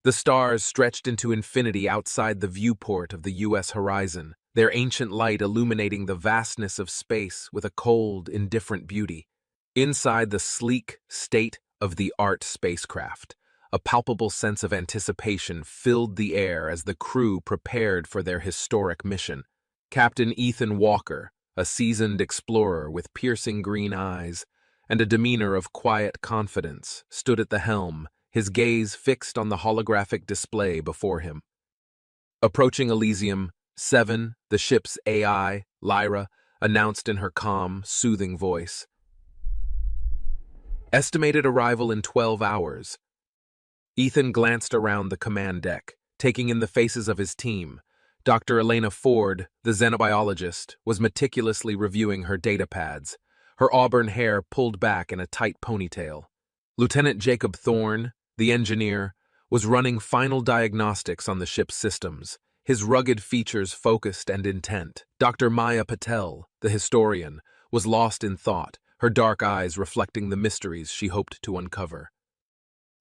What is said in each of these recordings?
The stars stretched into infinity outside the viewport of the U.S. horizon, their ancient light illuminating the vastness of space with a cold, indifferent beauty. Inside the sleek state-of-the-art spacecraft, a palpable sense of anticipation filled the air as the crew prepared for their historic mission. Captain Ethan Walker, a seasoned explorer with piercing green eyes and a demeanor of quiet confidence, stood at the helm, his gaze fixed on the holographic display before him. Approaching Elysium, 7, the ship's AI, Lyra, announced in her calm, soothing voice. Estimated arrival in 12 hours. Ethan glanced around the command deck, taking in the faces of his team. Dr. Elena Ford, the xenobiologist, was meticulously reviewing her data pads, her auburn hair pulled back in a tight ponytail. Lieutenant Jacob Thorne, the engineer, was running final diagnostics on the ship's systems, his rugged features focused and intent. Dr. Maya Patel, the historian, was lost in thought, her dark eyes reflecting the mysteries she hoped to uncover.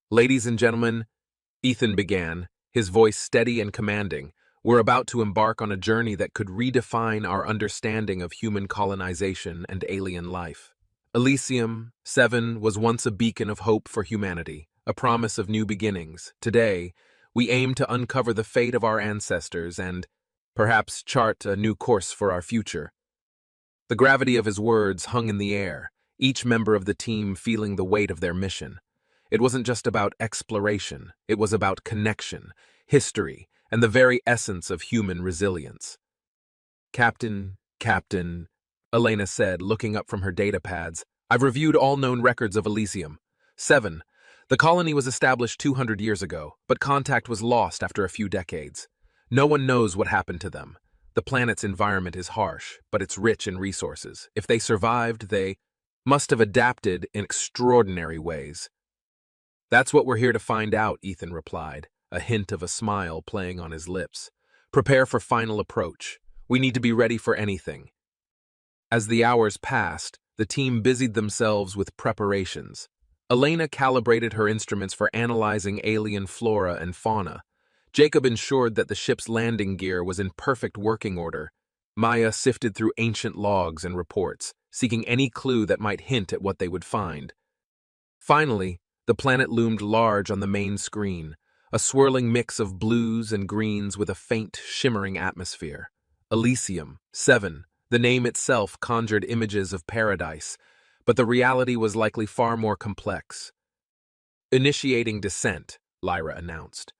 "Ladies and gentlemen," Ethan began, his voice steady and commanding, "we're about to embark on a journey that could redefine our understanding of human colonization and alien life. Elysium 7 was once a beacon of hope for humanity, a promise of new beginnings. Today, we aim to uncover the fate of our ancestors and, perhaps, chart a new course for our future." The gravity of his words hung in the air, each member of the team feeling the weight of their mission. It wasn't just about exploration, it was about connection, history, and the very essence of human resilience. Captain, Elena said, looking up from her data pads, "I've reviewed all known records of Elysium. 7. The colony was established 200 years ago, but contact was lost after a few decades. No one knows what happened to them. The planet's environment is harsh, but it's rich in resources. If they survived, they must have adapted in extraordinary ways." "That's what we're here to find out," Ethan replied, a hint of a smile playing on his lips. "Prepare for final approach. We need to be ready for anything." As the hours passed, the team busied themselves with preparations. Elena calibrated her instruments for analyzing alien flora and fauna. Jacob ensured that the ship's landing gear was in perfect working order. Maya sifted through ancient logs and reports, seeking any clue that might hint at what they would find. Finally, the planet loomed large on the main screen, a swirling mix of blues and greens with a faint, shimmering atmosphere. Elysium 7. The name itself conjured images of paradise, but the reality was likely far more complex. "Initiating descent," Lyra announced.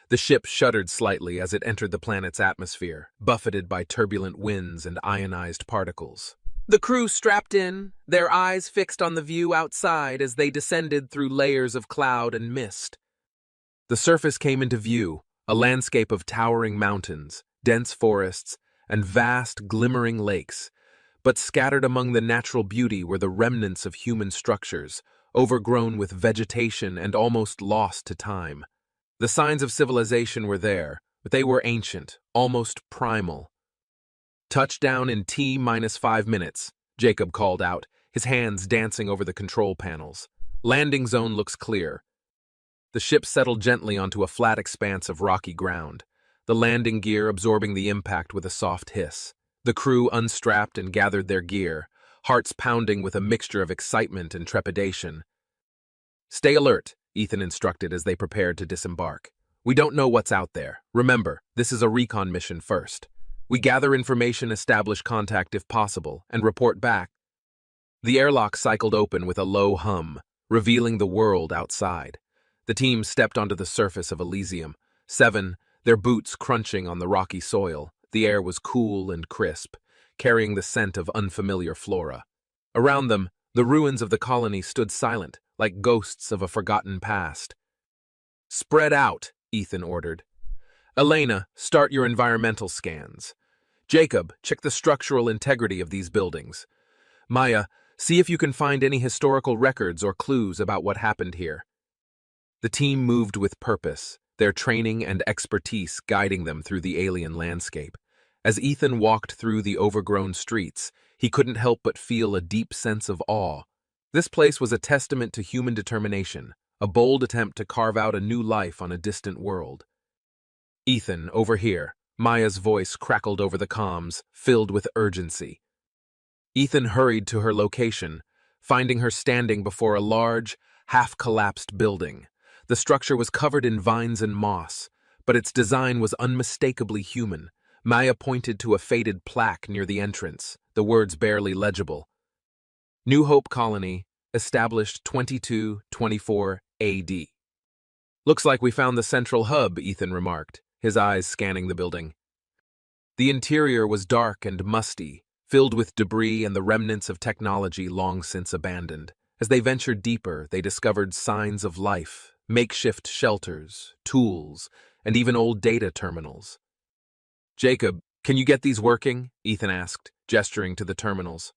The ship shuddered slightly as it entered the planet's atmosphere, buffeted by turbulent winds and ionized particles. The crew strapped in, their eyes fixed on the view outside as they descended through layers of cloud and mist. The surface came into view, a landscape of towering mountains, dense forests, and vast, glimmering lakes. But scattered among the natural beauty were the remnants of human structures, overgrown with vegetation and almost lost to time. The signs of civilization were there, but they were ancient, almost primal. "Touchdown in T-5 minutes, Jacob called out, his hands dancing over the control panels. "Landing zone looks clear." The ship settled gently onto a flat expanse of rocky ground, the landing gear absorbing the impact with a soft hiss. The crew unstrapped and gathered their gear, hearts pounding with a mixture of excitement and trepidation. "Stay alert," Ethan instructed as they prepared to disembark. "We don't know what's out there. Remember, this is a recon mission first. We gather information, establish contact if possible, and report back." The airlock cycled open with a low hum, revealing the world outside. The team stepped onto the surface of Elysium 7, their boots crunching on the rocky soil. The air was cool and crisp, carrying the scent of unfamiliar flora. Around them, the ruins of the colony stood silent, like ghosts of a forgotten past. "Spread out," Ethan ordered. "Elena, start your environmental scans. Jacob, check the structural integrity of these buildings. Maya, see if you can find any historical records or clues about what happened here." The team moved with purpose, their training and expertise guiding them through the alien landscape. As Ethan walked through the overgrown streets, he couldn't help but feel a deep sense of awe. This place was a testament to human determination, a bold attempt to carve out a new life on a distant world. "Ethan, over here." Maya's voice crackled over the comms, filled with urgency. Ethan hurried to her location, finding her standing before a large, half-collapsed building. The structure was covered in vines and moss, but its design was unmistakably human. Maya pointed to a faded plaque near the entrance, the words barely legible. New Hope Colony, established 2224 AD. "Looks like we found the central hub," Ethan remarked, his eyes scanning the building. The interior was dark and musty, filled with debris and the remnants of technology long since abandoned. As they ventured deeper, they discovered signs of life, makeshift shelters, tools, and even old data terminals. "Jacob, can you get these working?" Ethan asked, gesturing to the terminals.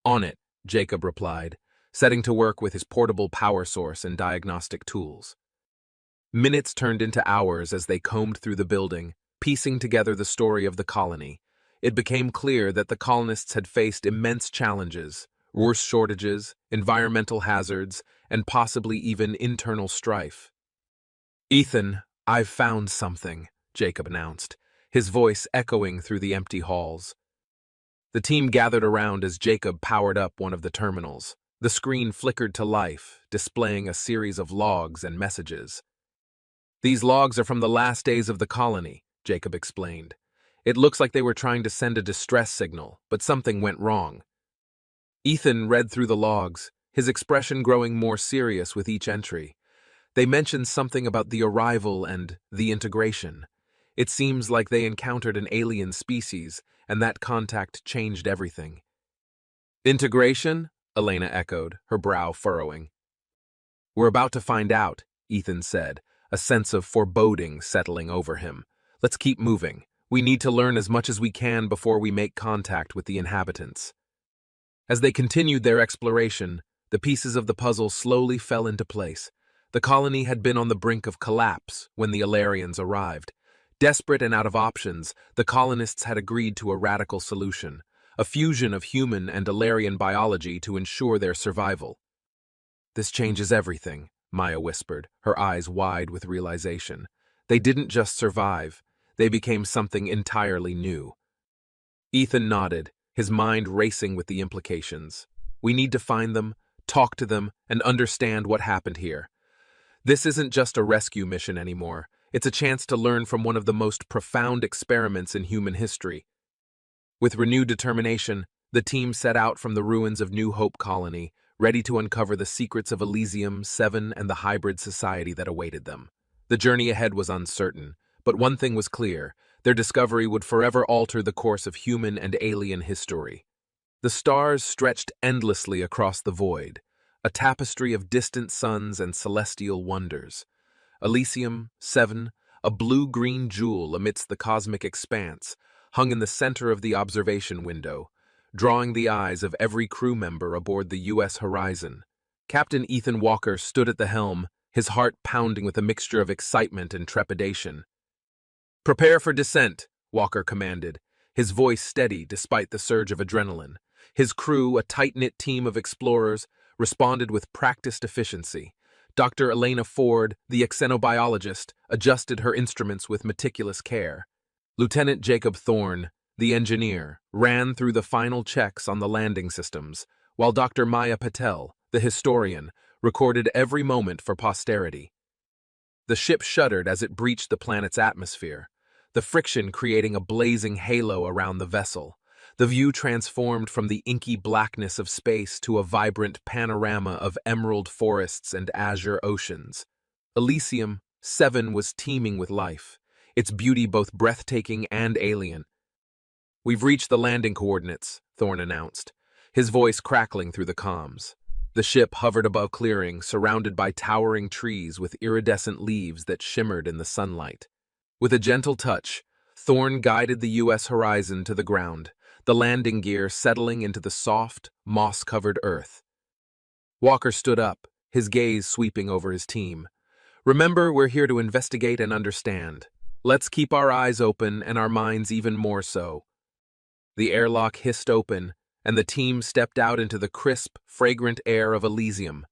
"On it," Jacob replied, setting to work with his portable power source and diagnostic tools. Minutes turned into hours as they combed through the building, piecing together the story of the colony. It became clear that the colonists had faced immense challenges, resource shortages, environmental hazards, and possibly even internal strife. "Ethan, I've found something," Jacob announced, his voice echoing through the empty halls. The team gathered around as Jacob powered up one of the terminals. The screen flickered to life, displaying a series of logs and messages. "These logs are from the last days of the colony," Jacob explained. "It looks like they were trying to send a distress signal, but something went wrong." Ethan read through the logs, his expression growing more serious with each entry. They mentioned something about the arrival and the integration. It seems like they encountered an alien species, and that contact changed everything. "Integration?" Elena echoed, her brow furrowing. "We're about to find out," Ethan said, a sense of foreboding settling over him. "Let's keep moving. We need to learn as much as we can before we make contact with the inhabitants." As they continued their exploration, the pieces of the puzzle slowly fell into place. The colony had been on the brink of collapse when the Alarians arrived. Desperate and out of options, the colonists had agreed to a radical solution, a fusion of human and Alarian biology to ensure their survival. "This changes everything," Maya whispered, her eyes wide with realization. They didn't just survive, they became something entirely new. Ethan nodded, his mind racing with the implications. "We need to find them, talk to them, and understand what happened here. This isn't just a rescue mission anymore. It's a chance to learn from one of the most profound experiments in human history." With renewed determination, the team set out from the ruins of New Hope Colony, ready to uncover the secrets of Elysium 7 and the hybrid society that awaited them. The journey ahead was uncertain, but one thing was clear: their discovery would forever alter the course of human and alien history. The stars stretched endlessly across the void, a tapestry of distant suns and celestial wonders. Elysium 7, a blue-green jewel amidst the cosmic expanse, hung in the center of the observation window, drawing the eyes of every crew member aboard the U.S. Horizon. Captain Ethan Walker stood at the helm, his heart pounding with a mixture of excitement and trepidation. "Prepare for descent," Walker commanded, his voice steady despite the surge of adrenaline. His crew, a tight-knit team of explorers, responded with practiced efficiency. Dr. Elena Ford, the xenobiologist, adjusted her instruments with meticulous care. Lieutenant Jacob Thorne, the engineer, ran through the final checks on the landing systems, while Dr. Maya Patel, the historian, recorded every moment for posterity. The ship shuddered as it breached the planet's atmosphere, the friction creating a blazing halo around the vessel. The view transformed from the inky blackness of space to a vibrant panorama of emerald forests and azure oceans. Elysium 7 was teeming with life, its beauty both breathtaking and alien. "We've reached the landing coordinates," Thorne announced, his voice crackling through the comms. The ship hovered above clearing, surrounded by towering trees with iridescent leaves that shimmered in the sunlight. With a gentle touch, Thorne guided the U.S. Horizon to the ground, the landing gear settling into the soft, moss-covered earth. Walker stood up, his gaze sweeping over his team. "Remember, we're here to investigate and understand. Let's keep our eyes open and our minds even more so." The airlock hissed open, and the team stepped out into the crisp, fragrant air of Elysium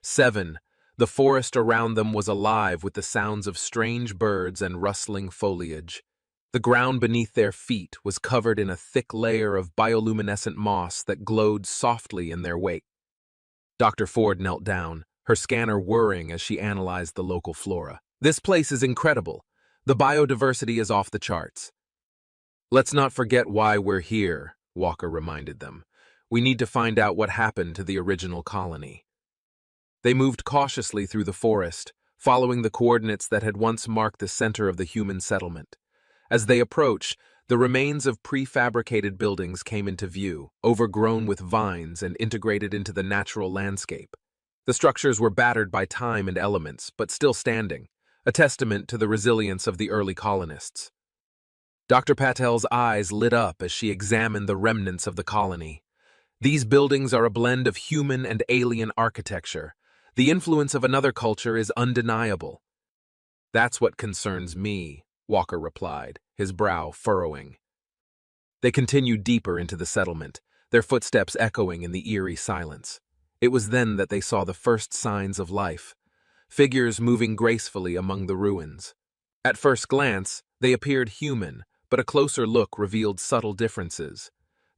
7, The forest around them was alive with the sounds of strange birds and rustling foliage. The ground beneath their feet was covered in a thick layer of bioluminescent moss that glowed softly in their wake. Dr. Ford knelt down, her scanner whirring as she analyzed the local flora. This place is incredible. The biodiversity is off the charts. Let's not forget why we're here, Walker reminded them. We need to find out what happened to the original colony. They moved cautiously through the forest, following the coordinates that had once marked the center of the human settlement. As they approached, the remains of prefabricated buildings came into view, overgrown with vines and integrated into the natural landscape. The structures were battered by time and elements, but still standing, a testament to the resilience of the early colonists. Dr. Patel's eyes lit up as she examined the remnants of the colony. These buildings are a blend of human and alien architecture. The influence of another culture is undeniable. That's what concerns me, Walker replied, his brow furrowing. They continued deeper into the settlement, their footsteps echoing in the eerie silence. It was then that they saw the first signs of life, figures moving gracefully among the ruins. At first glance, they appeared human, but a closer look revealed subtle differences.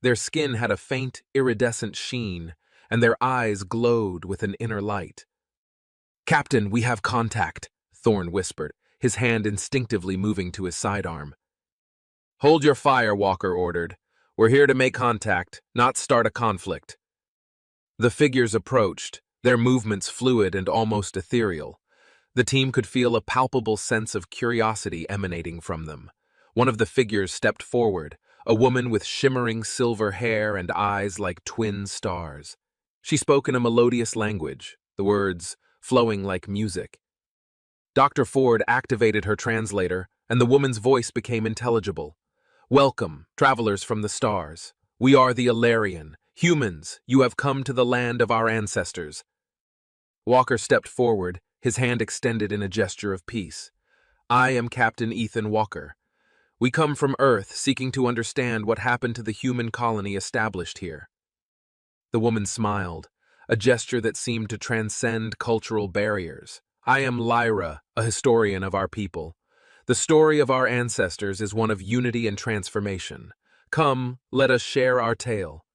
Their skin had a faint, iridescent sheen, and their eyes glowed with an inner light. "Captain, we have contact," Thorne whispered, his hand instinctively moving to his sidearm. "Hold your fire," Walker ordered. "We're here to make contact, not start a conflict." The figures approached, their movements fluid and almost ethereal. The team could feel a palpable sense of curiosity emanating from them. One of the figures stepped forward, a woman with shimmering silver hair and eyes like twin stars. She spoke in a melodious language, the words flowing like music. Dr. Ford activated her translator, and the woman's voice became intelligible. "Welcome, travelers from the stars. We are the Alarian. Humans, you have come to the land of our ancestors." Walker stepped forward, his hand extended in a gesture of peace. "I am Captain Ethan Walker. We come from Earth seeking to understand what happened to the human colony established here." The woman smiled, a gesture that seemed to transcend cultural barriers. "I am Lyra, a historian of our people. The story of our ancestors is one of unity and transformation. Come, let us share our tale."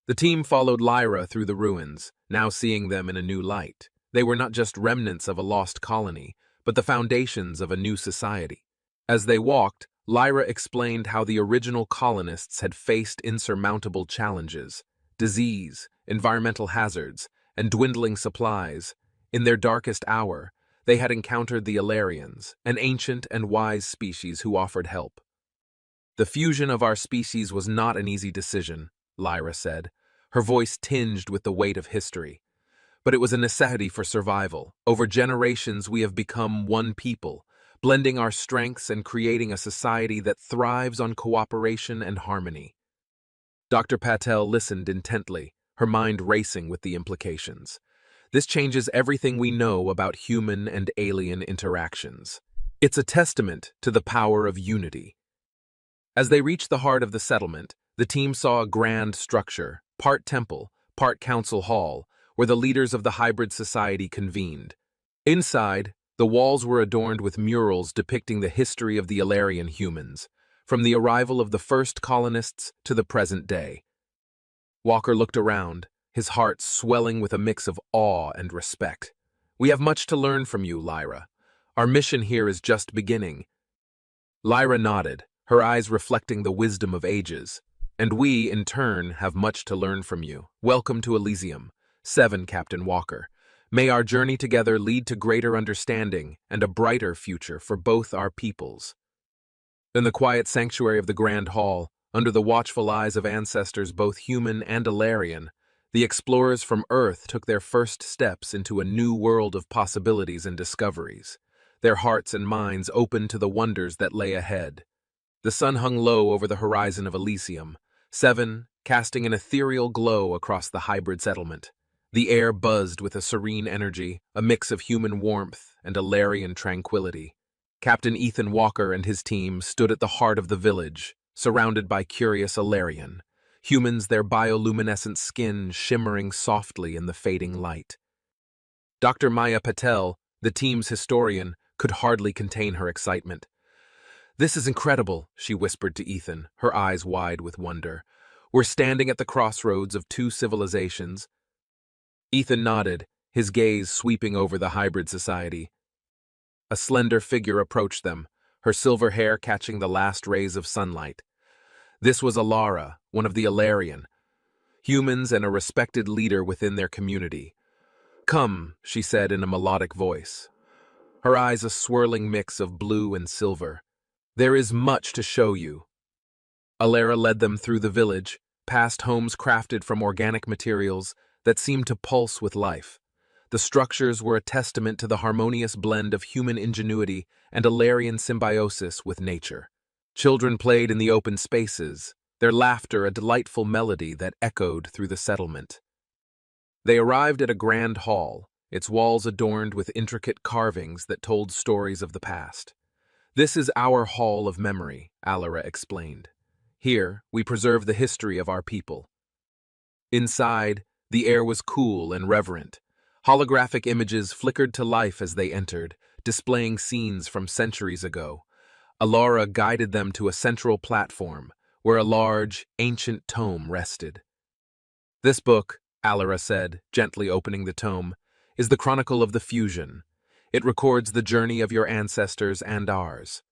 The team followed Lyra through the ruins, now seeing them in a new light. They were not just remnants of a lost colony, but the foundations of a new society. As they walked, Lyra explained how the original colonists had faced insurmountable challenges: disease, environmental hazards, and dwindling supplies. In their darkest hour, they had encountered the Alarians, an ancient and wise species who offered help. "The fusion of our species was not an easy decision," Lyra said, her voice tinged with the weight of history. "But it was a necessity for survival. Over generations, we have become one people, blending our strengths and creating a society that thrives on cooperation and harmony." Dr. Patel listened intently, her mind racing with the implications. This changes everything we know about human and alien interactions. It's a testament to the power of unity. As they reached the heart of the settlement, the team saw a grand structure, part temple, part council hall, where the leaders of the hybrid society convened. Inside, the walls were adorned with murals depicting the history of the Alarian humans, from the arrival of the first colonists to the present day. Walker looked around, his heart swelling with a mix of awe and respect. "We have much to learn from you, Lyra. Our mission here is just beginning." Lyra nodded, her eyes reflecting the wisdom of ages. "And we, in turn, have much to learn from you. Welcome to Elysium. 7, Captain Walker. May our journey together lead to greater understanding and a brighter future for both our peoples." In the quiet sanctuary of the Grand Hall, under the watchful eyes of ancestors both human and Alarian, the explorers from Earth took their first steps into a new world of possibilities and discoveries, their hearts and minds open to the wonders that lay ahead. The sun hung low over the horizon of Elysium, 7, casting an ethereal glow across the hybrid settlement. The air buzzed with a serene energy, a mix of human warmth and Alarian tranquility. Captain Ethan Walker and his team stood at the heart of the village, surrounded by curious Alarian, humans, their bioluminescent skin shimmering softly in the fading light. Dr. Maya Patel, the team's historian, could hardly contain her excitement. "This is incredible," she whispered to Ethan, her eyes wide with wonder. "We're standing at the crossroads of two civilizations." Ethan nodded, his gaze sweeping over the hybrid society. A slender figure approached them, her silver hair catching the last rays of sunlight. This was Alara, one of the Alarian, humans and a respected leader within their community. "Come," she said in a melodic voice, her eyes a swirling mix of blue and silver. "There is much to show you." Alara led them through the village, past homes crafted from organic materials that seemed to pulse with life. The structures were a testament to the harmonious blend of human ingenuity and Alarian symbiosis with nature. Children played in the open spaces, their laughter a delightful melody that echoed through the settlement. They arrived at a grand hall, its walls adorned with intricate carvings that told stories of the past. "This is our hall of memory," Alara explained. "Here, we preserve the history of our people." Inside, the air was cool and reverent. Holographic images flickered to life as they entered, displaying scenes from centuries ago. Alara guided them to a central platform, where a large, ancient tome rested. "This book," Alara said, gently opening the tome, "is the chronicle of the fusion. It records the journey of your ancestors and ours."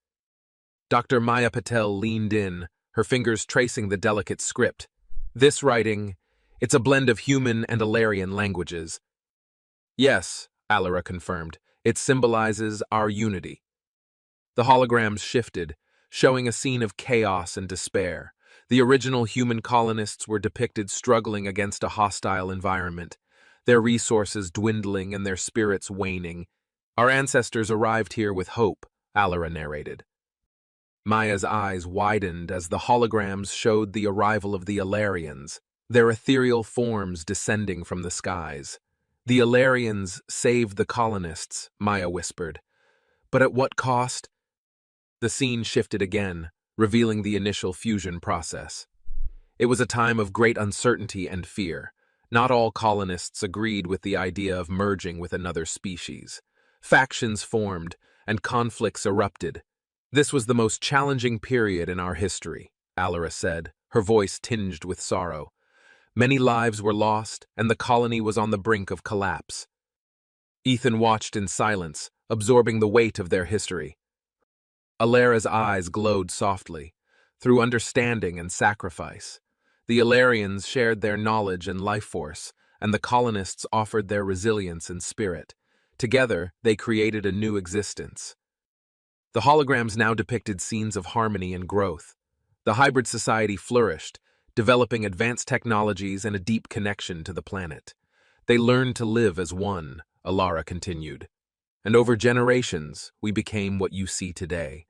Dr. Maya Patel leaned in, her fingers tracing the delicate script. "This writing, it's a blend of human and Alarian languages." "Yes," Alara confirmed, "it symbolizes our unity." The holograms shifted, showing a scene of chaos and despair. The original human colonists were depicted struggling against a hostile environment, their resources dwindling and their spirits waning. "Our ancestors arrived here with hope," Alara narrated. Maya's eyes widened as the holograms showed the arrival of the Alarians, their ethereal forms descending from the skies. "The Alarians saved the colonists," Maya whispered. "But at what cost?" The scene shifted again, revealing the initial fusion process. It was a time of great uncertainty and fear. Not all colonists agreed with the idea of merging with another species. Factions formed, and conflicts erupted. "This was the most challenging period in our history," Alara said, her voice tinged with sorrow. "Many lives were lost, and the colony was on the brink of collapse." Ethan watched in silence, absorbing the weight of their history. Alara's eyes glowed softly, through understanding and sacrifice. The Alarians shared their knowledge and life force, and the colonists offered their resilience and spirit. Together, they created a new existence. The holograms now depicted scenes of harmony and growth. The hybrid society flourished, developing advanced technologies and a deep connection to the planet. "They learned to live as one," Alara continued. "And over generations, we became what you see today."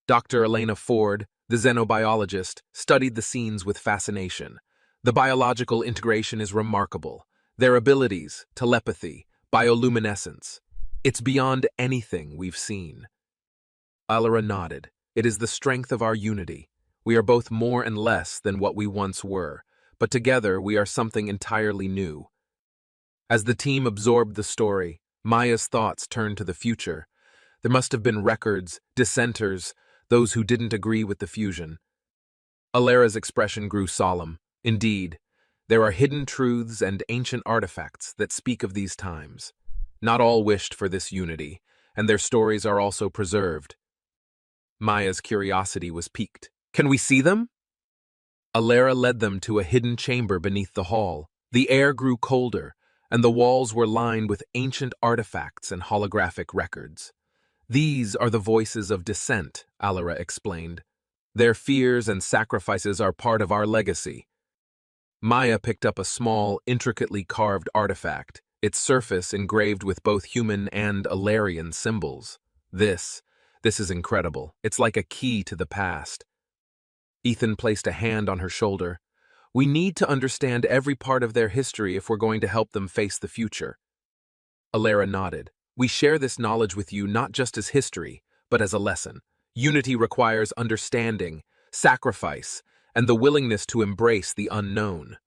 Dr. Elena Ford, the xenobiologist, studied the scenes with fascination. "The biological integration is remarkable. Their abilities, telepathy, bioluminescence. It's beyond anything we've seen." Alara nodded. "It is the strength of our unity. We are both more and less than what we once were, but together we are something entirely new." As the team absorbed the story, Maya's thoughts turned to the future. There must have been records, dissenters, those who didn't agree with the fusion. Alara's expression grew solemn. "Indeed, there are hidden truths and ancient artifacts that speak of these times. Not all wished for this unity, and their stories are also preserved." Maya's curiosity was piqued. "Can we see them?" Alara led them to a hidden chamber beneath the hall. The air grew colder, and the walls were lined with ancient artifacts and holographic records. "These are the voices of dissent," Alara explained. "Their fears and sacrifices are part of our legacy." Maya picked up a small, intricately carved artifact, its surface engraved with both human and Alarian symbols. This is incredible. It's like a key to the past." Ethan placed a hand on her shoulder. "We need to understand every part of their history if we're going to help them face the future." Alara nodded. "We share this knowledge with you not just as history, but as a lesson. Unity requires understanding, sacrifice, and the willingness to embrace the unknown."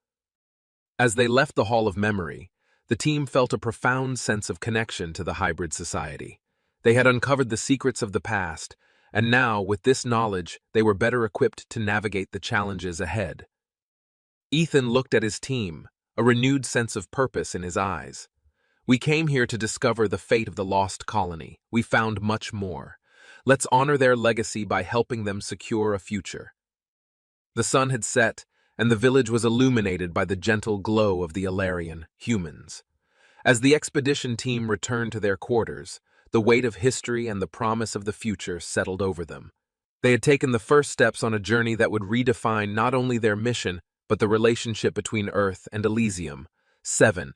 As they left the Hall of Memory, The team felt a profound sense of connection to the hybrid society. They had uncovered the secrets of the past, and now, with this knowledge, they were better equipped to navigate the challenges ahead. Ethan looked at his team, a renewed sense of purpose in his eyes. "We came here to discover the fate of the lost colony. We found much more. Let's honor their legacy by helping them secure a future." The sun had set, and the village was illuminated by the gentle glow of the Alarian humans. As the expedition team returned to their quarters, the weight of history and the promise of the future settled over them. They had taken the first steps on a journey that would redefine not only their mission, but the relationship between Earth and Elysium. 7.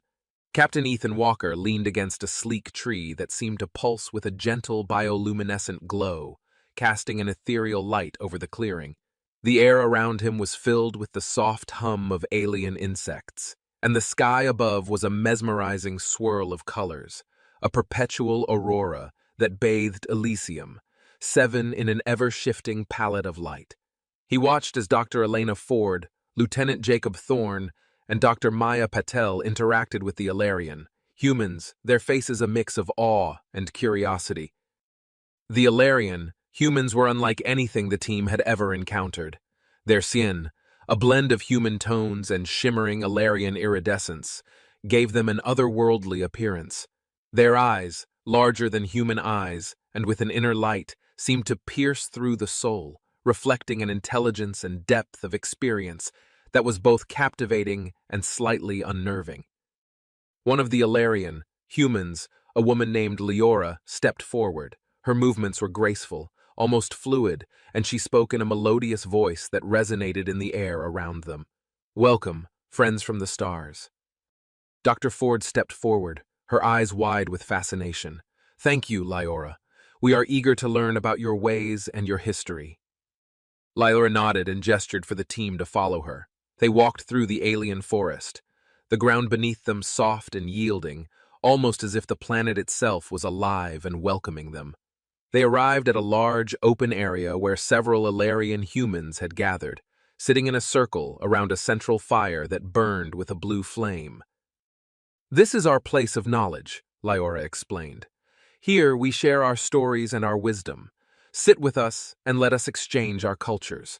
Captain Ethan Walker leaned against a sleek tree that seemed to pulse with a gentle bioluminescent glow, casting an ethereal light over the clearing. The air around him was filled with the soft hum of alien insects, and the sky above was a mesmerizing swirl of colors, a perpetual aurora that bathed Elysium, 7 in an ever-shifting palette of light. He watched as Dr. Elena Ford, Lieutenant Jacob Thorne, and Dr. Maya Patel interacted with the Alarian humans, their faces a mix of awe and curiosity. The Alarian humans were unlike anything the team had ever encountered. Their skin, a blend of human tones and shimmering Alarian iridescence, gave them an otherworldly appearance. Their eyes, larger than human eyes, and with an inner light, seemed to pierce through the soul, reflecting an intelligence and depth of experience that was both captivating and slightly unnerving. One of the Alarian humans, a woman named Leora, stepped forward. Her movements were graceful, almost fluid, and she spoke in a melodious voice that resonated in the air around them. "Welcome, friends from the stars." Dr. Ford stepped forward, her eyes wide with fascination. "Thank you, Leora. We are eager to learn about your ways and your history." Leora nodded and gestured for the team to follow her. They walked through the alien forest, the ground beneath them soft and yielding, almost as if the planet itself was alive and welcoming them. They arrived at a large, open area where several Alarian humans had gathered, sitting in a circle around a central fire that burned with a blue flame. "This is our place of knowledge," Leora explained. "Here we share our stories and our wisdom. Sit with us and let us exchange our cultures."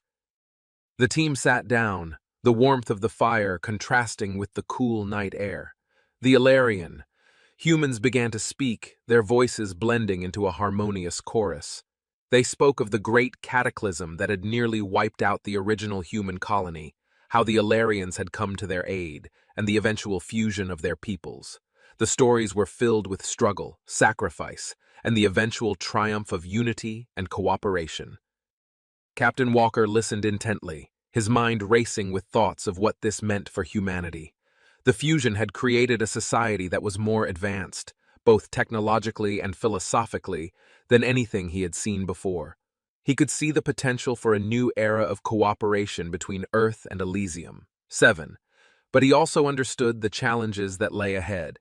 The team sat down, the warmth of the fire contrasting with the cool night air. The Alarian humans began to speak, their voices blending into a harmonious chorus. They spoke of the great cataclysm that had nearly wiped out the original human colony, how the Alarians had come to their aid, and the eventual fusion of their peoples. The stories were filled with struggle, sacrifice, and the eventual triumph of unity and cooperation. Captain Walker listened intently, his mind racing with thoughts of what this meant for humanity. The fusion had created a society that was more advanced, both technologically and philosophically, than anything he had seen before. He could see the potential for a new era of cooperation between Earth and Elysium. 7. But he also understood the challenges that lay ahead.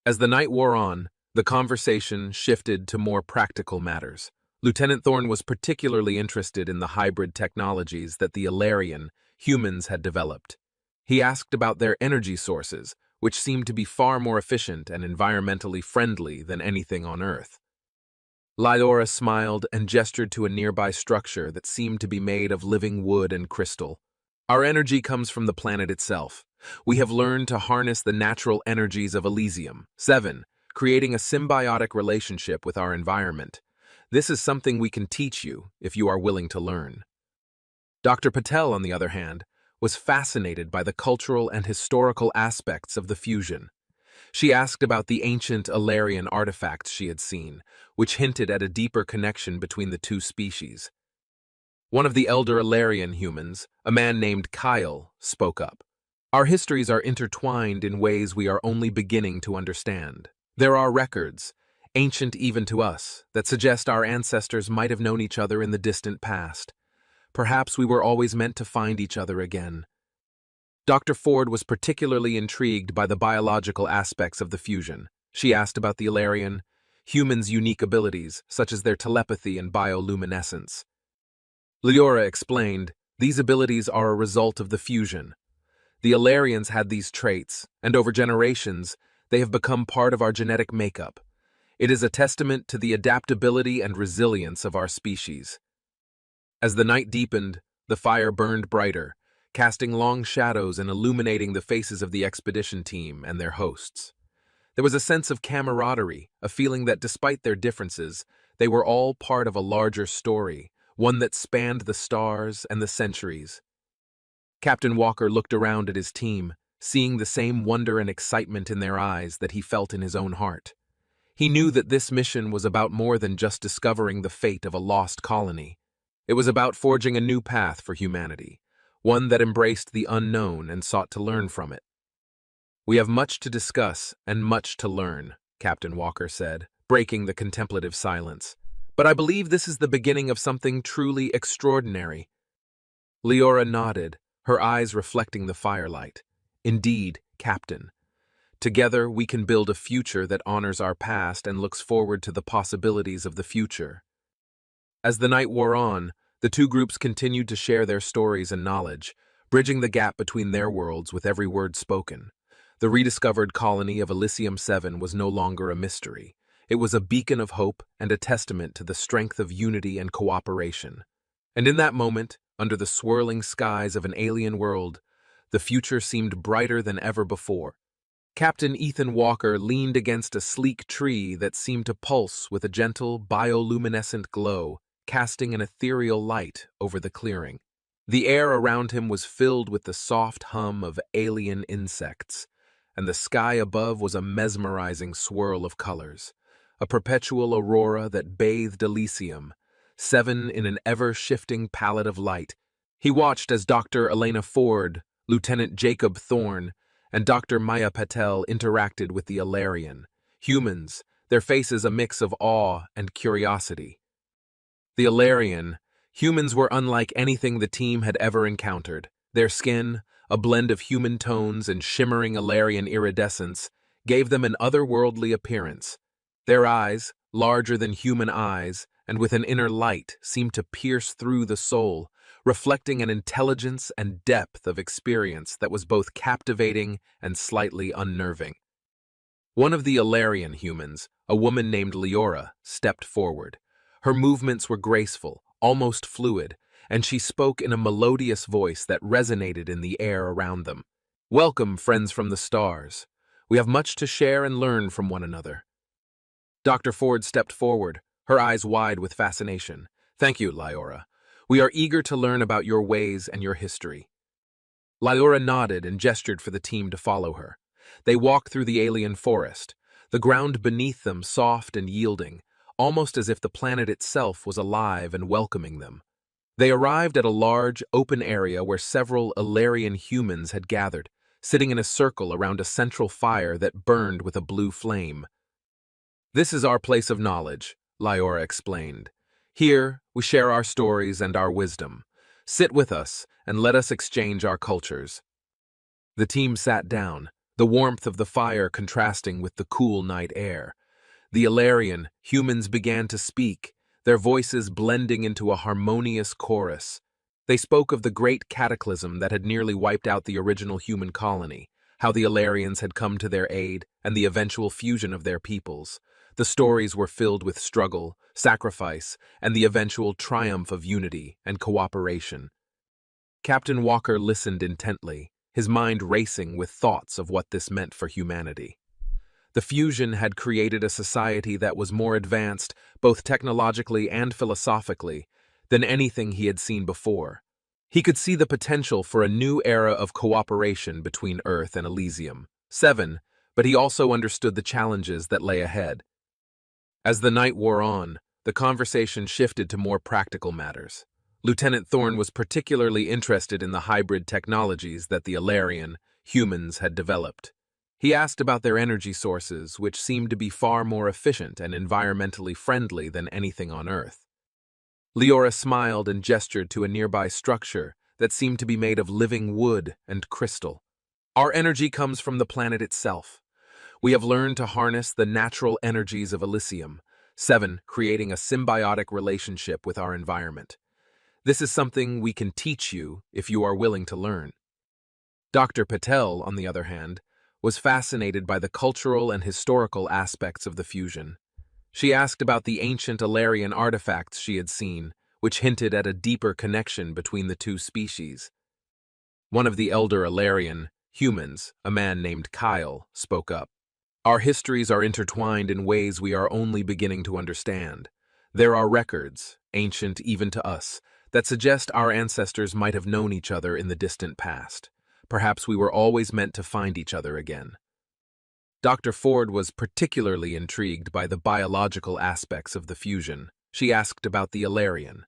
As the night wore on, the conversation shifted to more practical matters. Lieutenant Thorne was particularly interested in the hybrid technologies that the Alarian humans had developed. He asked about their energy sources, which seemed to be far more efficient and environmentally friendly than anything on Earth. Leora smiled and gestured to a nearby structure that seemed to be made of living wood and crystal. "Our energy comes from the planet itself. We have learned to harness the natural energies of Elysium. 7. Creating a symbiotic relationship with our environment. This is something we can teach you if you are willing to learn." Dr. Patel, on the other hand, was fascinated by the cultural and historical aspects of the fusion. She asked about the ancient Alarian artifacts she had seen, which hinted at a deeper connection between the two species. One of the elder Alarian humans, a man named Kyle, spoke up. "Our histories are intertwined in ways we are only beginning to understand. There are records, ancient even to us, that suggest our ancestors might have known each other in the distant past. Perhaps we were always meant to find each other again." Dr. Ford was particularly intrigued by the biological aspects of the fusion. She asked about the Alarian humans' unique abilities, such as their telepathy and bioluminescence. Leora explained, "These abilities are a result of the fusion. The Alarians had these traits, and over generations, they have become part of our genetic makeup. It is a testament to the adaptability and resilience of our species. As the night deepened, the fire burned brighter, casting long shadows and illuminating the faces of the expedition team and their hosts. There was a sense of camaraderie, a feeling that despite their differences, they were all part of a larger story, one that spanned the stars and the centuries. Captain Walker looked around at his team, seeing the same wonder and excitement in their eyes that he felt in his own heart. He knew that this mission was about more than just discovering the fate of a lost colony. It was about forging a new path for humanity, one that embraced the unknown and sought to learn from it. "We have much to discuss and much to learn," Captain Walker said, breaking the contemplative silence. "But I believe this is the beginning of something truly extraordinary." Leora nodded, her eyes reflecting the firelight. "Indeed, Captain. Together we can build a future that honors our past and looks forward to the possibilities of the future." As the night wore on, the two groups continued to share their stories and knowledge, bridging the gap between their worlds with every word spoken. The rediscovered colony of Elysium 7 was no longer a mystery. It was a beacon of hope and a testament to the strength of unity and cooperation. And in that moment, under the swirling skies of an alien world, the future seemed brighter than ever before. Captain Ethan Walker leaned against a sleek tree that seemed to pulse with a gentle, bioluminescent glow, casting an ethereal light over the clearing. The air around him was filled with the soft hum of alien insects, and the sky above was a mesmerizing swirl of colors, a perpetual aurora that bathed Elysium, 7 in an ever-shifting palette of light. He watched as Dr. Elena Ford, Lieutenant Jacob Thorne, and Dr. Maya Patel interacted with the Alarian, humans, their faces a mix of awe and curiosity. The Alarian, humans were unlike anything the team had ever encountered. Their skin, a blend of human tones and shimmering Alarian iridescence, gave them an otherworldly appearance. Their eyes, larger than human eyes, and with an inner light, seemed to pierce through the soul, reflecting an intelligence and depth of experience that was both captivating and slightly unnerving. One of the Alarian humans, a woman named Leora, stepped forward. Her movements were graceful, almost fluid, and she spoke in a melodious voice that resonated in the air around them. "Welcome, friends from the stars. We have much to share and learn from one another." Dr. Ford stepped forward, her eyes wide with fascination. "Thank you, Leora. We are eager to learn about your ways and your history." Leora nodded and gestured for the team to follow her. They walked through the alien forest, the ground beneath them soft and yielding, almost as if the planet itself was alive and welcoming them. They arrived at a large, open area where several Alarian humans had gathered, sitting in a circle around a central fire that burned with a blue flame. "This is our place of knowledge," Leora explained. "Here, we share our stories and our wisdom. Sit with us and let us exchange our cultures." The team sat down, the warmth of the fire contrasting with the cool night air. The Alarian humans began to speak, their voices blending into a harmonious chorus. They spoke of the great cataclysm that had nearly wiped out the original human colony, how the Alarians had come to their aid, and the eventual fusion of their peoples. The stories were filled with struggle, sacrifice, and the eventual triumph of unity and cooperation. Captain Walker listened intently, his mind racing with thoughts of what this meant for humanity. The fusion had created a society that was more advanced, both technologically and philosophically, than anything he had seen before. He could see the potential for a new era of cooperation between Earth and Elysium 7, but he also understood the challenges that lay ahead. As the night wore on, the conversation shifted to more practical matters. Lieutenant Thorne was particularly interested in the hybrid technologies that the Alarian humans had developed. He asked about their energy sources, which seemed to be far more efficient and environmentally friendly than anything on Earth. Leora smiled and gestured to a nearby structure that seemed to be made of living wood and crystal. "Our energy comes from the planet itself. We have learned to harness the natural energies of Elysium 7, creating a symbiotic relationship with our environment. This is something we can teach you if you are willing to learn." Dr. Patel, on the other hand, was fascinated by the cultural and historical aspects of the fusion. She asked about the ancient Alarian artifacts she had seen, which hinted at a deeper connection between the two species. One of the elder Alarian humans, a man named Kyle, spoke up. Our histories are intertwined in ways we are only beginning to understand. There are records, ancient even to us, that suggest our ancestors might have known each other in the distant past. Perhaps we were always meant to find each other again. Dr. Ford was particularly intrigued by the biological aspects of the fusion. She asked about the Alarian,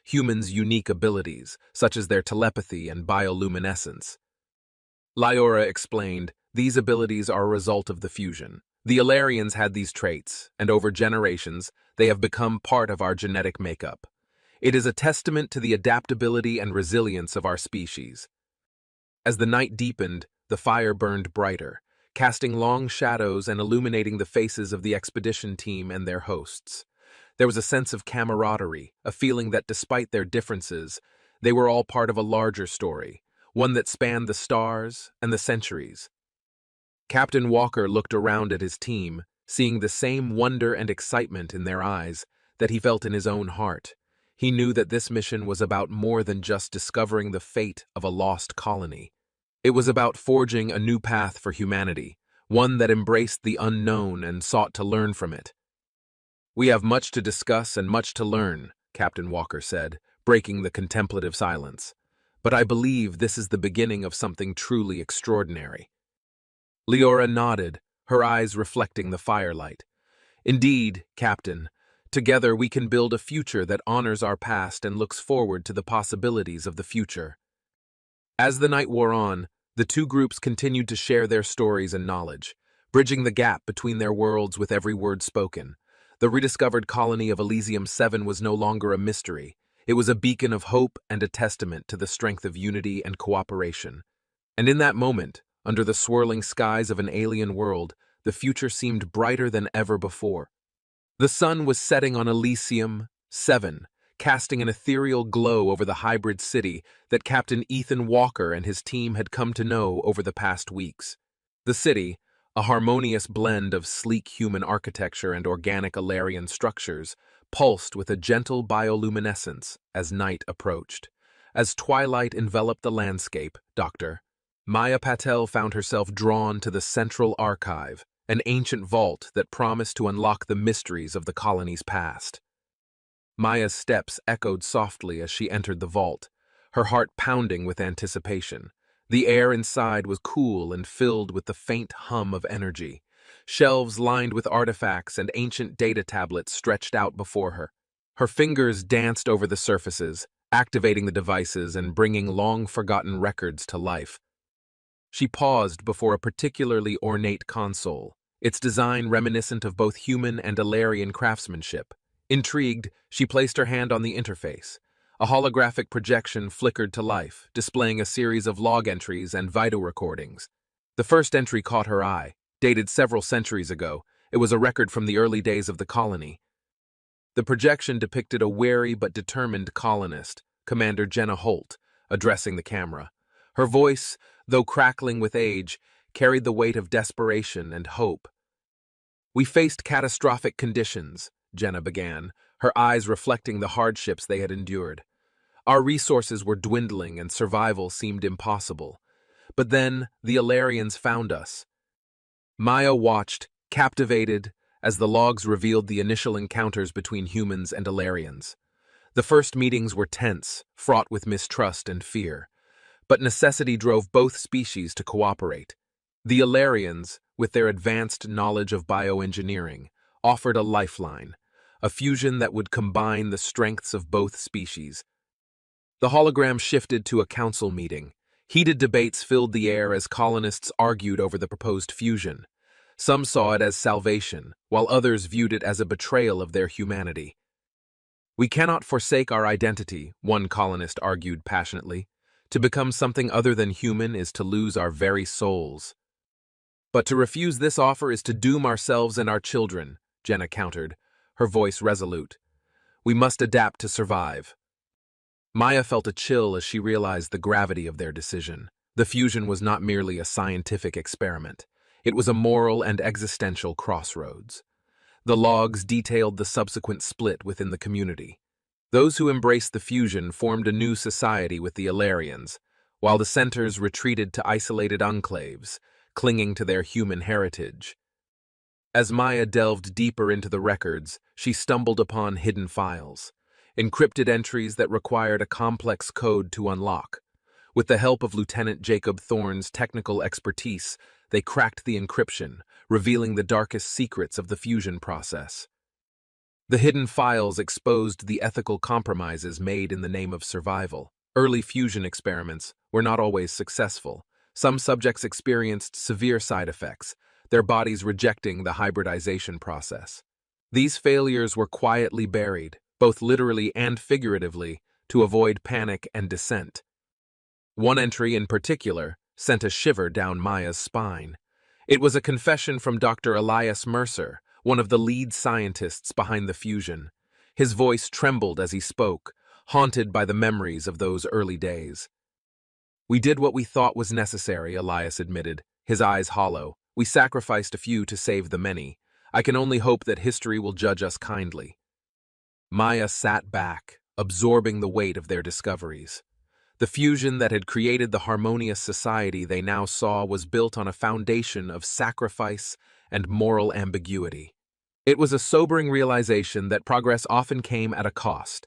humans' unique abilities, such as their telepathy and bioluminescence. Lyora explained, these abilities are a result of the fusion. The Alarians had these traits, and over generations, they have become part of our genetic makeup. It is a testament to the adaptability and resilience of our species. As the night deepened, the fire burned brighter, casting long shadows and illuminating the faces of the expedition team and their hosts. There was a sense of camaraderie, a feeling that despite their differences, they were all part of a larger story, one that spanned the stars and the centuries. Captain Walker looked around at his team, seeing the same wonder and excitement in their eyes that he felt in his own heart. He knew that this mission was about more than just discovering the fate of a lost colony. It was about forging a new path for humanity, one that embraced the unknown and sought to learn from it. We have much to discuss and much to learn, Captain Walker said, breaking the contemplative silence. But I believe this is the beginning of something truly extraordinary. Leora nodded, her eyes reflecting the firelight. Indeed, Captain, together we can build a future that honors our past and looks forward to the possibilities of the future. As the night wore on, the two groups continued to share their stories and knowledge, bridging the gap between their worlds with every word spoken. The rediscovered colony of Elysium 7 was no longer a mystery. It was a beacon of hope and a testament to the strength of unity and cooperation. And in that moment, under the swirling skies of an alien world, the future seemed brighter than ever before. The sun was setting on Elysium 7, casting an ethereal glow over the hybrid city that Captain Ethan Walker and his team had come to know over the past weeks. The city, a harmonious blend of sleek human architecture and organic Alarian structures, pulsed with a gentle bioluminescence as night approached. As twilight enveloped the landscape, Maya Patel found herself drawn to the central archive, an ancient vault that promised to unlock the mysteries of the colony's past. Maya's steps echoed softly as she entered the vault, her heart pounding with anticipation. The air inside was cool and filled with the faint hum of energy. Shelves lined with artifacts and ancient data tablets stretched out before her. Her fingers danced over the surfaces, activating the devices and bringing long-forgotten records to life. She paused before a particularly ornate console, its design reminiscent of both human and Alarian craftsmanship. Intrigued, she placed her hand on the interface. A holographic projection flickered to life, displaying a series of log entries and vital recordings. The first entry caught her eye. Dated several centuries ago, it was a record from the early days of the colony. The projection depicted a wary but determined colonist, Commander Jenna Holt, addressing the camera. Her voice, though crackling with age, carried the weight of desperation and hope. "We faced catastrophic conditions," Jenna began, her eyes reflecting the hardships they had endured. "Our resources were dwindling and survival seemed impossible. But then the Alarians found us." Maya watched, captivated, as the logs revealed the initial encounters between humans and Alarians. The first meetings were tense, fraught with mistrust and fear. But necessity drove both species to cooperate. The Alarians, with their advanced knowledge of bioengineering, offered a lifeline, a fusion that would combine the strengths of both species. The hologram shifted to a council meeting. Heated debates filled the air as colonists argued over the proposed fusion. Some saw it as salvation, while others viewed it as a betrayal of their humanity. "We cannot forsake our identity," one colonist argued passionately. "To become something other than human is to lose our very souls." "But to refuse this offer is to doom ourselves and our children," Jenna countered, her voice resolute. "We must adapt to survive." Maya felt a chill as she realized the gravity of their decision. The fusion was not merely a scientific experiment. It was a moral and existential crossroads. The logs detailed the subsequent split within the community. Those who embraced the fusion formed a new society with the Ilarians, while the centers retreated to isolated enclaves, clinging to their human heritage. As Maya delved deeper into the records, she stumbled upon hidden files, encrypted entries that required a complex code to unlock. With the help of Lieutenant Jacob Thorne's technical expertise, they cracked the encryption, revealing the darkest secrets of the fusion process. The hidden files exposed the ethical compromises made in the name of survival. Early fusion experiments were not always successful. Some subjects experienced severe side effects, their bodies rejecting the hybridization process. These failures were quietly buried, both literally and figuratively, to avoid panic and dissent. One entry in particular sent a shiver down Maya's spine. It was a confession from Dr. Elias Mercer, one of the lead scientists behind the fusion. His voice trembled as he spoke, haunted by the memories of those early days. "We did what we thought was necessary," Elias admitted, his eyes hollow. "We sacrificed a few to save the many. I can only hope that history will judge us kindly." Maya sat back, absorbing the weight of their discoveries. The fusion that had created the harmonious society they now saw was built on a foundation of sacrifice and moral ambiguity. It was a sobering realization that progress often came at a cost.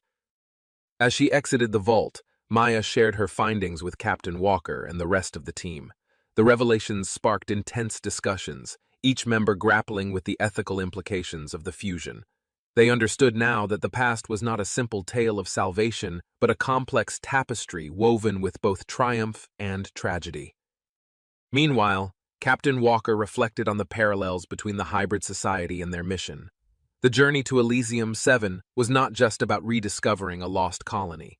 As she exited the vault, Maya shared her findings with Captain Walker and the rest of the team. The revelations sparked intense discussions, each member grappling with the ethical implications of the fusion. They understood now that the past was not a simple tale of salvation, but a complex tapestry woven with both triumph and tragedy. Meanwhile, Captain Walker reflected on the parallels between the hybrid society and their mission. The journey to Elysium 7 was not just about rediscovering a lost colony.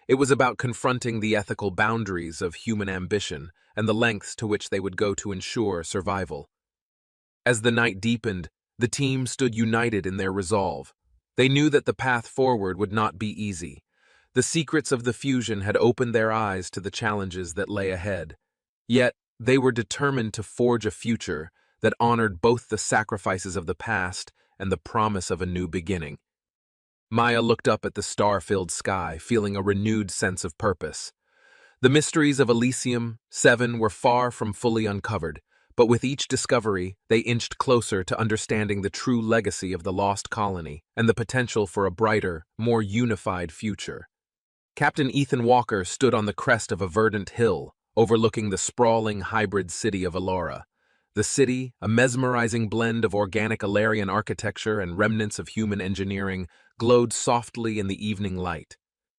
It was about confronting the ethical boundaries of human ambition and the lengths to which they would go to ensure survival. As the night deepened, the team stood united in their resolve. They knew that the path forward would not be easy. The secrets of the fusion had opened their eyes to the challenges that lay ahead. Yet, they were determined to forge a future that honored both the sacrifices of the past and the promise of a new beginning. Maya looked up at the star-filled sky, feeling a renewed sense of purpose. The mysteries of Elysium 7 were far from fully uncovered, but with each discovery, they inched closer to understanding the true legacy of the lost colony and the potential for a brighter, more unified future. Captain Ethan Walker stood on the crest of a verdant hill, overlooking the sprawling hybrid city of Elora. The city, a mesmerizing blend of organic Ilarian architecture and remnants of human engineering, glowed softly in the evening light.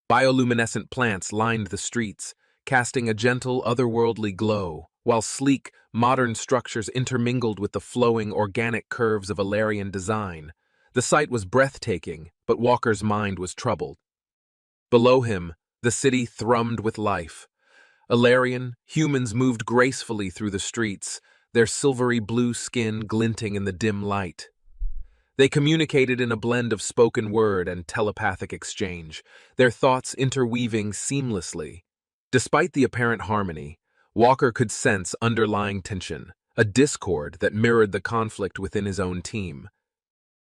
Bioluminescent plants lined the streets, casting a gentle, otherworldly glow, while sleek, modern structures intermingled with the flowing, organic curves of Ilarian design. The sight was breathtaking, but Walker's mind was troubled. Below him, the city thrummed with life. Ilarian, humans moved gracefully through the streets, their silvery blue skin glinting in the dim light. They communicated in a blend of spoken word and telepathic exchange, their thoughts interweaving seamlessly. Despite the apparent harmony, Walker could sense underlying tension, a discord that mirrored the conflict within his own team.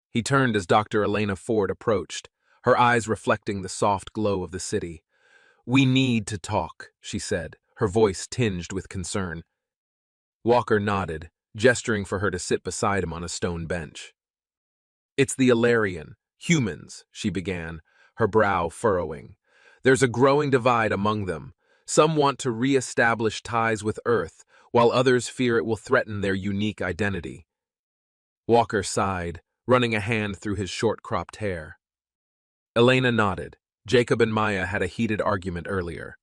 He turned as Dr. Elena Ford approached, her eyes reflecting the soft glow of the city. "We need to talk," she said, her voice tinged with concern. Walker nodded, gesturing for her to sit beside him on a stone bench. "It's the Ilarian, humans," she began, her brow furrowing. "There's a growing divide among them. Some want to re-establish ties with Earth, while others fear it will threaten their unique identity." Walker sighed, running a hand through his short-cropped hair. Elena nodded. Jacob and Maya had a heated argument earlier.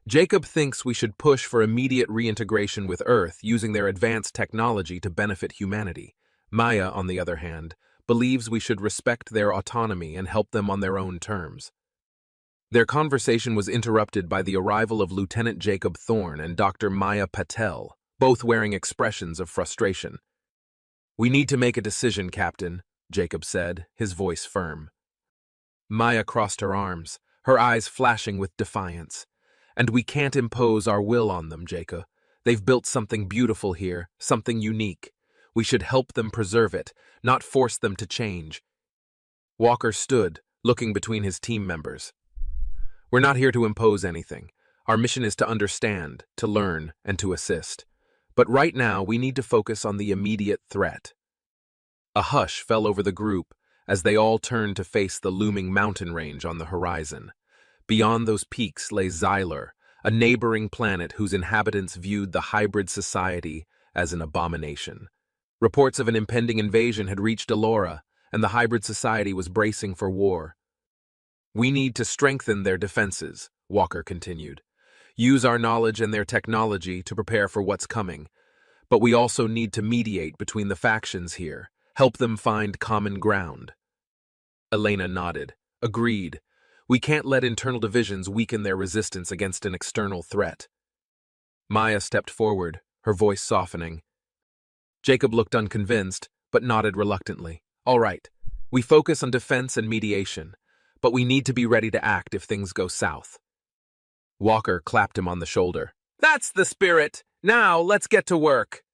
"Jacob thinks we should push for immediate reintegration with Earth using their advanced technology to benefit humanity. Maya, on the other hand, believes we should respect their autonomy and help them on their own terms." Their conversation was interrupted by the arrival of Lieutenant Jacob Thorne and Dr. Maya Patel, both wearing expressions of frustration. "We need to make a decision, Captain," Jacob said, his voice firm. Maya crossed her arms, her eyes flashing with defiance. And we can't impose our will on them, Jacob. They've built something beautiful here, something unique. We should help them preserve it, not force them to change. Walker stood, looking between his team members. We're not here to impose anything. Our mission is to understand, to learn, and to assist. But right now, we need to focus on the immediate threat. A hush fell over the group as they all turned to face the looming mountain range on the horizon. Beyond those peaks lay Xyler, a neighboring planet whose inhabitants viewed the hybrid society as an abomination. Reports of an impending invasion had reached Allura, and the hybrid society was bracing for war. We need to strengthen their defenses, Walker continued. Use our knowledge and their technology to prepare for what's coming. But we also need to mediate between the factions here, help them find common ground. Elena nodded. Agreed. We can't let internal divisions weaken their resistance against an external threat. Maya stepped forward, her voice softening. Jacob looked unconvinced, but nodded reluctantly. All right, we focus on defense and mediation, but we need to be ready to act if things go south. Walker clapped him on the shoulder. That's the spirit! Now let's get to work!